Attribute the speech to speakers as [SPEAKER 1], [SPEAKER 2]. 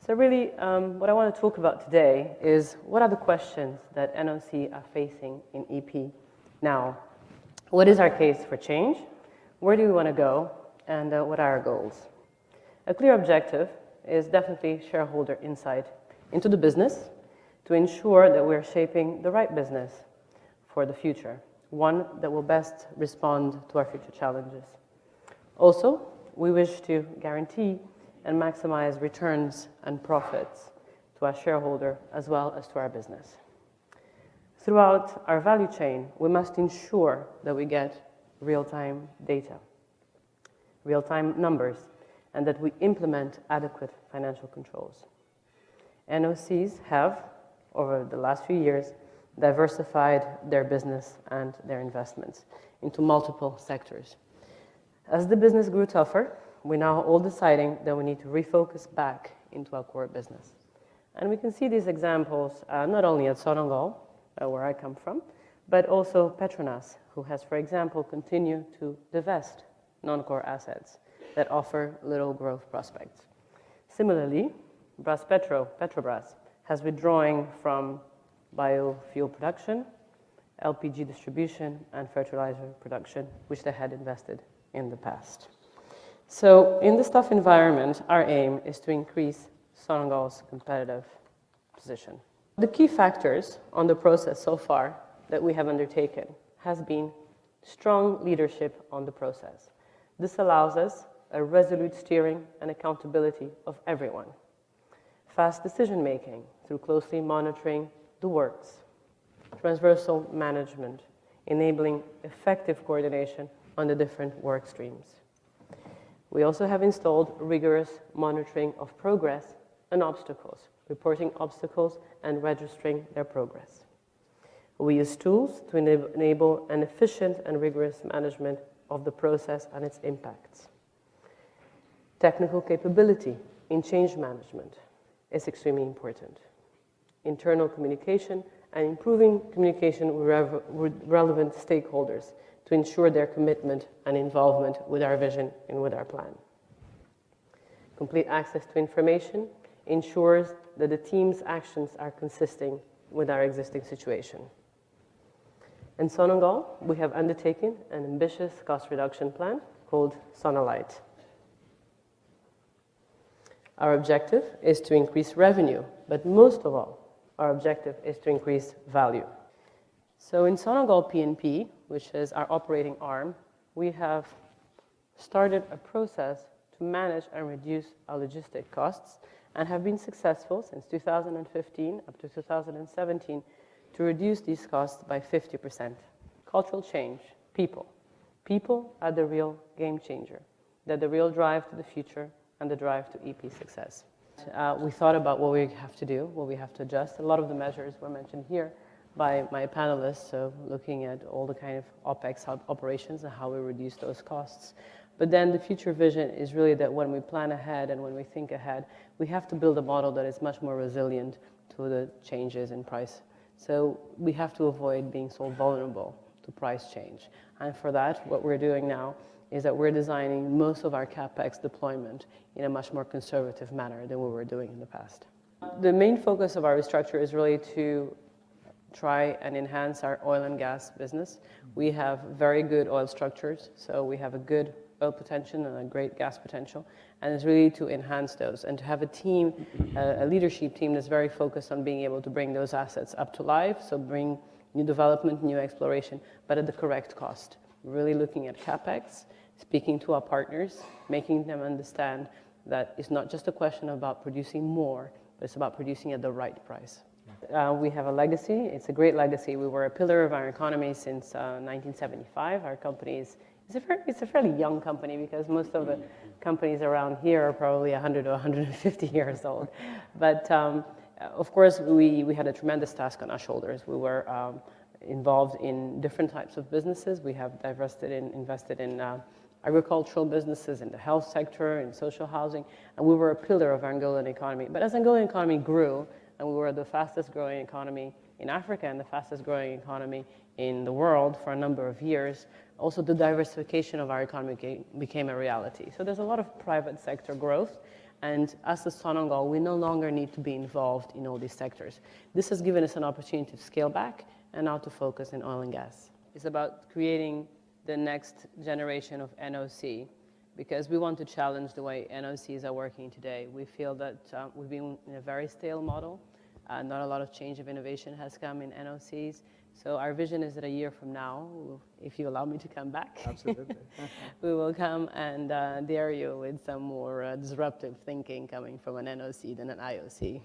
[SPEAKER 1] So really, what I want to talk about today is what are the questions that NOC are facing in EP now? What is our case for change? Where do we want to go? And what are our goals? A clear objective is definitely shareholder insight into the business to ensure that we're shaping the right business for the future, one that will best respond to our future challenges. Also, we wish to guarantee and maximize returns and profits to our shareholder as well as to our business. Throughout our value chain, we must ensure that we get real-time data, real-time numbers, and that we implement adequate financial controls. NOCs have, over the last few years, diversified their business and their investments into multiple sectors. As the business grew tougher, we're now all deciding that we need to refocus back into our core business. And we can see these examples not only at Sonangol, where I come from, but also Petronas, who has, for example, continued to divest non-core assets that offer little growth prospects. Similarly, Petrobras, has withdrawing from biofuel production, LPG distribution, and fertilizer production, which they had invested in the past. So in this tough environment, our aim is to increase Sonangol's competitive position. The key factors on the process so far that we have undertaken has been strong leadership on the process. This allows us a resolute steering and accountability of everyone. Fast decision-making through closely monitoring the works. Transversal management, enabling effective coordination on the different work streams. We also have installed rigorous monitoring of progress and obstacles, reporting obstacles and registering their progress. We use tools to enable an efficient and rigorous management of the process and its impacts. Technical capability in change management is extremely important. Internal communication and improving communication with relevant stakeholders to ensure their commitment and involvement with our vision and with our plan. Complete access to information ensures that the team's actions are consistent with our existing situation. In Sonangol, we have undertaken an ambitious cost reduction plan called Sonalight. Our objective is to increase revenue, but most of all, our objective is to increase value. So in Sonangol P&P, which is our operating arm, we have started a process to manage and reduce our logistic costs and have been successful since 2015 up to 2017 to reduce these costs by 50%. Cultural change, people. People are the real game changer. They're the real drive to the future and the drive to EP success. We thought about what we have to do, what we have to adjust. A lot of the measures were mentioned here by my panelists, so looking at all the kind of OPEX operations and how we reduce those costs. But then the future vision is really that when we plan ahead and when we think ahead, we have to build a model that is much more resilient to the changes in price. So we have to avoid being so vulnerable to price change. And for that, what we're doing now is that we're designing most of our CapEx deployment in a much more conservative manner than we were doing in the past. The main focus of our restructure is really to try and enhance our oil and gas business. We have very good oil structures, so we have a good oil potential and a great gas potential, and it's really to enhance those and to have a team, a leadership team that's very focused on being able to bring those assets up to life, so bring new development, new exploration, but at the correct cost. Really looking at CapEx, speaking to our partners, making them understand that it's not just a question about producing more, but it's about producing at the right price. We have a legacy. It's a great legacy. We were a pillar of our economy since 1975. Our company it's a fairly young company because most of the companies around here are probably 100 or 150 years old. But of course, we had a tremendous task on our shoulders. We were involved in different types of businesses. We have invested in agricultural businesses, in the health sector, in social housing, and we were a pillar of Angolan economy. But as Angolan economy grew, and we were the fastest growing economy in Africa and the fastest growing economy in the world for a number of years, also the diversification of our economy became a reality. So there's a lot of private sector growth, And as a Sonangol, we no longer need to be involved in all these sectors. This has given us an opportunity to scale back and now to focus in oil and gas. It's about creating the next generation of NOC, because we want to challenge the way NOCs are working today. We feel that we've been in a very stale model. Not a lot of change of innovation has come in NOCs. So our vision is that a year from now, if you allow me to come back,
[SPEAKER 2] absolutely,
[SPEAKER 1] we will come and dare you with some more disruptive thinking coming from an NOC than an IOC.